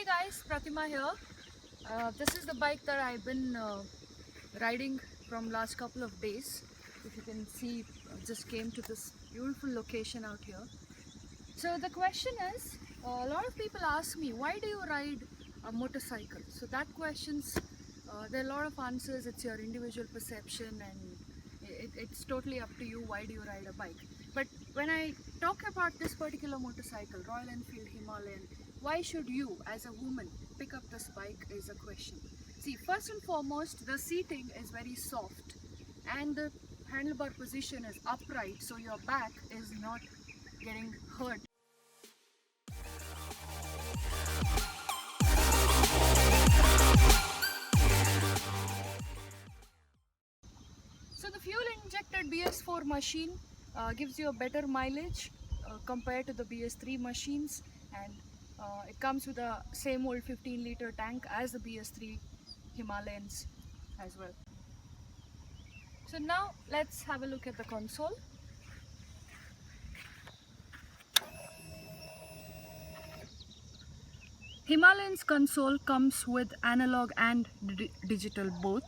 Hey guys, Pratima here. This is the bike that I've been riding from last couple of days. If you can see, just came to this beautiful location out here. So the question is, a lot of people ask me, why do you ride a motorcycle? So that questions, there are a lot of answers. It's your individual perception and it's totally up to you. Why do you ride a bike? But when I talk about this particular motorcycle, Royal Enfield Himalayan, why should you as a woman pick up this bike is a question. See, first and foremost, the seating is very soft and the handlebar position is upright, so your back is not getting hurt. So the fuel injected BS4 machine gives you a better mileage compared to the BS3 machines, and it comes with the same old 15-liter tank as the BS3 Himalayans as well. So now let's have a look at the console. Himalayan's console comes with analog and digital both,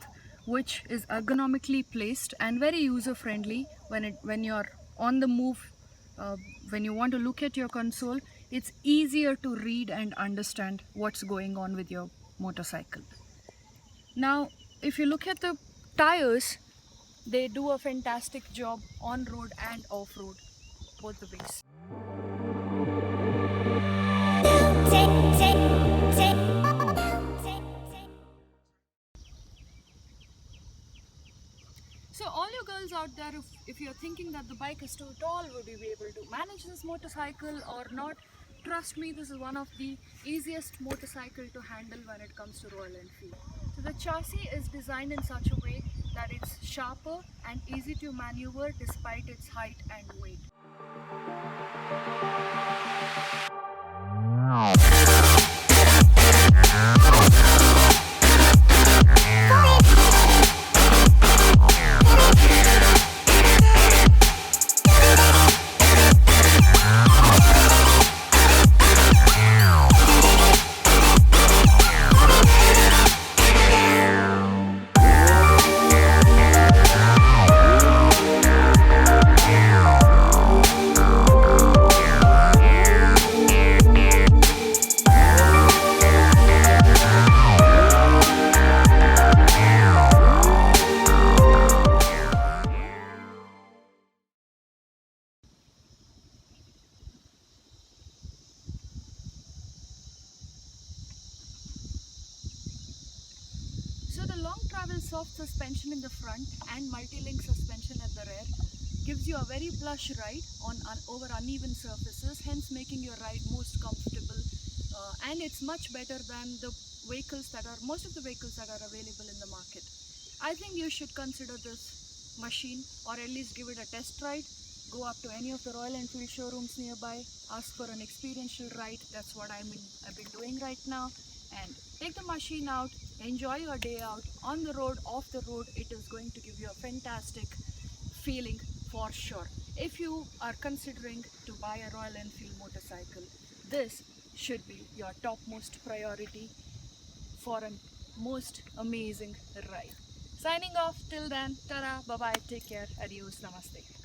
which is ergonomically placed and very user-friendly when you're on the move. When you want to look at your console, it's easier to read and understand what's going on with your motorcycle. Now, if you look at the tires, they do a fantastic job on road and off road, both the ways. So all you girls out there, if you're thinking that the bike is too tall, would you be able to manage this motorcycle or not? Trust me, this is one of the easiest motorcycle to handle when it comes to Royal Enfield. So the chassis is designed in such a way that it's sharper and easy to maneuver despite its height and weight. So the long travel soft suspension in the front and multi-link suspension at the rear gives you a very plush ride over uneven surfaces, hence making your ride most comfortable, and it's much better than most of the vehicles that are available in the market. I think you should consider this machine or at least give it a test ride. Go up to any of the Royal Enfield showrooms nearby, ask for an experiential ride. That's what I've been doing right now. And take the machine out, enjoy your day out on the road, off the road. It is going to give you a fantastic feeling for sure. If you are considering to buy a Royal Enfield motorcycle, this should be your topmost priority for a most amazing ride. Signing off till then, ta-ra, bye-bye, take care, adios, namaste.